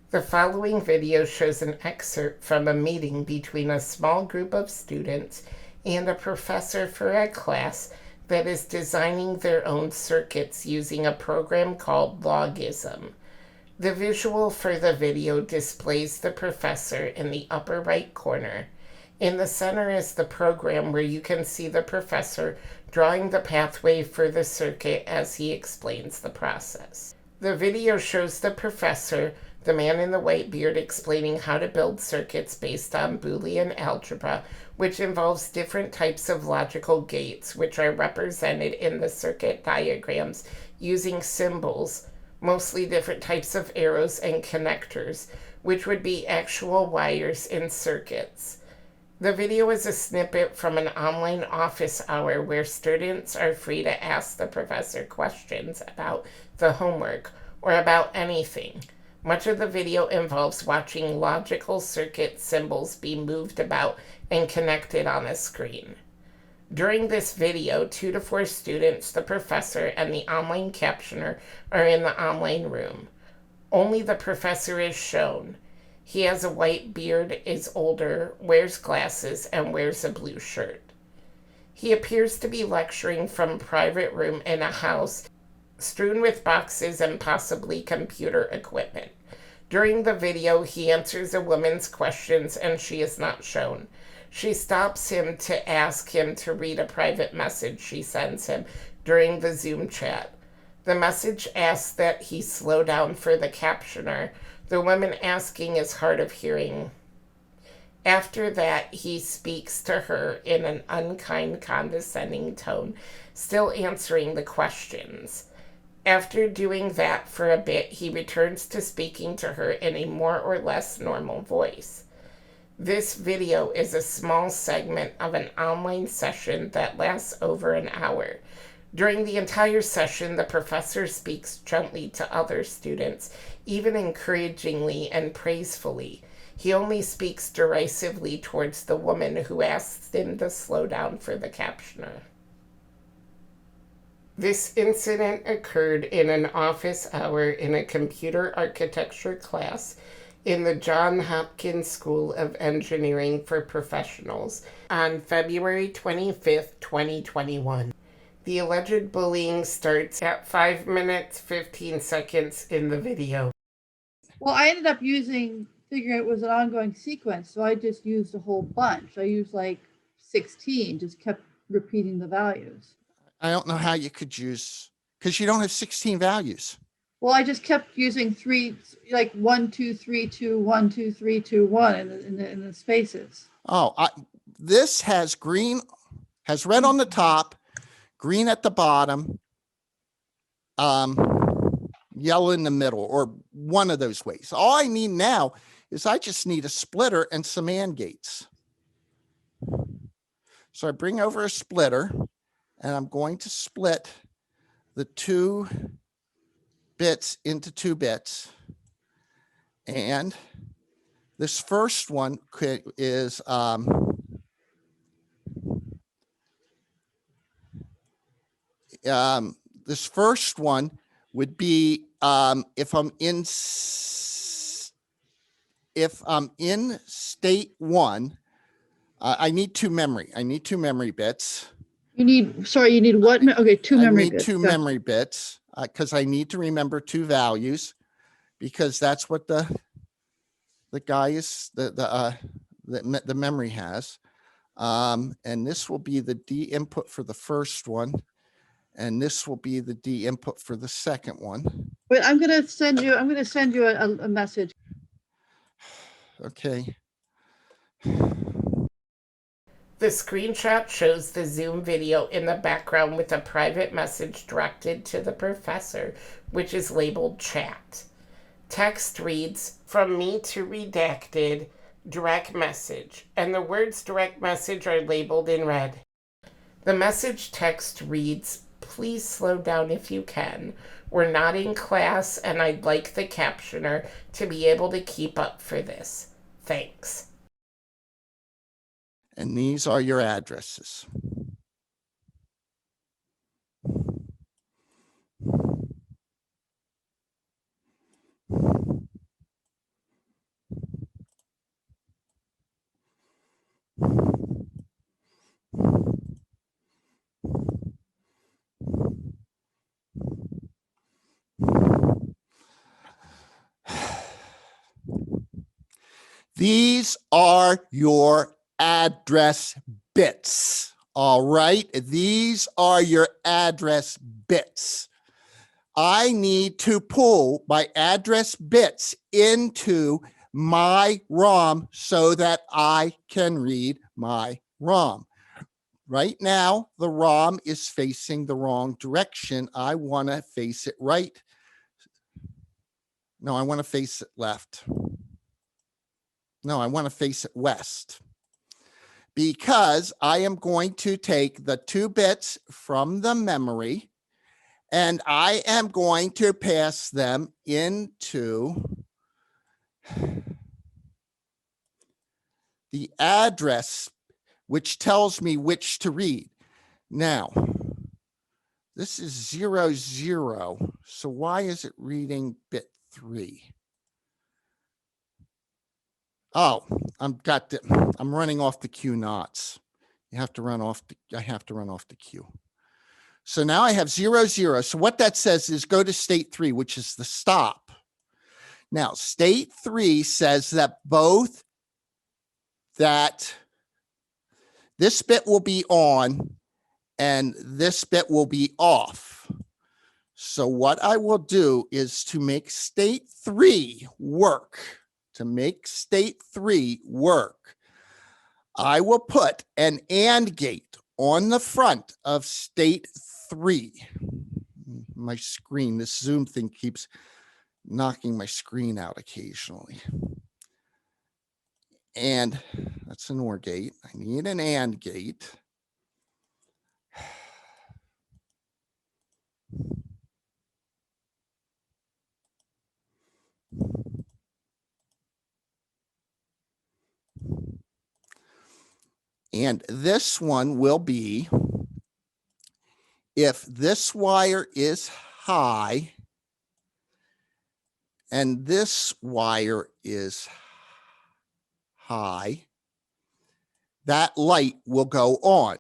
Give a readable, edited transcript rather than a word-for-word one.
The following video shows an excerpt from a meeting between a small group of students and a professor for a class that is designing their own circuits using a program called Logism. The visual for the video displays the professor in the upper right corner. In the center is the program where you can see the professor drawing the pathway for the circuit as he explains the process. The video shows the professor, the man in the white beard, explaining how to build circuits based on Boolean algebra, which involves different types of logical gates, which are represented in the circuit diagrams using symbols, mostly different types of arrows and connectors, which would be actual wires in circuits. The video is a snippet from an online office hour where students are free to ask the professor questions about the homework or about anything. Much of the video involves watching logical circuit symbols be moved about and connected on a screen. During this video, 2 to 4 students, the professor, and the online captioner are in the online room. Only the professor is shown. He has a white beard, is older, wears glasses, and wears a blue shirt. He appears to be lecturing from a private room in a house strewn with boxes and possibly computer equipment. During the video, he answers a woman's questions and she is not shown. She stops him to ask him to read a private message she sends him during the Zoom chat. The message asks that he slow down for the captioner. The woman asking is hard of hearing. After that, he speaks to her in an unkind, condescending tone, still answering the questions. After doing that for a bit, he returns to speaking to her in a more or less normal voice. This video is a small segment of an online session that lasts over an hour. During the entire session, the professor speaks gently to other students, even encouragingly and praisefully. He only speaks derisively towards the woman who asks him to slow down for the captioner. This incident occurred in an office hour in a computer architecture class in the Johns Hopkins School of Engineering for Professionals on February 25th, 2021. The alleged bullying starts at 5 minutes 15 seconds in the video. Well, I ended up figuring it was an ongoing sequence, so I just used a whole bunch. I used like 16, just kept repeating the values. I don't know how you could use, because you don't have 16 values. Well, I just kept using 3, like 1, 2, 3, 2, 1, 2, 3, 2, 1 in the spaces. Oh, this has red on the top, green at the bottom, yellow in the middle, or one of those ways. All I need now is I just need a splitter and some AND gates. So I bring over a splitter and I'm going to split the 2 bits into 2 bits. And this first one is this first one would be if I'm in state 1, I need 2 memory. I need 2 memory bits. You need what? Okay, 2 memory bits. I need 2 memory bits because I need to remember 2 values, because that's what the guy is, the memory has. And this will be the D input for the first one, and this will be the D input for the second one. Wait, I'm going to send you a message. Okay. The screenshot shows the Zoom video in the background with a private message directed to the professor, which is labeled chat. Text reads, "From me to redacted, direct message," and the words direct message are labeled in red. The message text reads, "Please slow down if you can. We're not in class and I'd like the captioner to be able to keep up for this. Thanks." And these are your addresses. These are your address bits. All right. These are your address bits. I need to pull my address bits into my ROM so that I can read my ROM. Right now, the ROM is facing the wrong direction. I want to face it right. No, I want to face it left. No, I want to face it west. Because I am going to take the 2 bits from the memory and I am going to pass them into the address, which tells me which to read. Now, this is 0, 0. So why is it reading bit 3? Oh, I'm running off the Q knots. I have to run off the Q. So now I have 0, 0. So what that says is go to state 3, which is the stop. Now, state 3 says that this bit will be on and this bit will be off. So what I will do is to make state 3 work. I will put an AND gate on the front of state 3. My screen, this Zoom thing keeps knocking my screen out occasionally. And that's an OR gate. I need an AND gate. And this one will be, if this wire is high and this wire is high, that light will go on.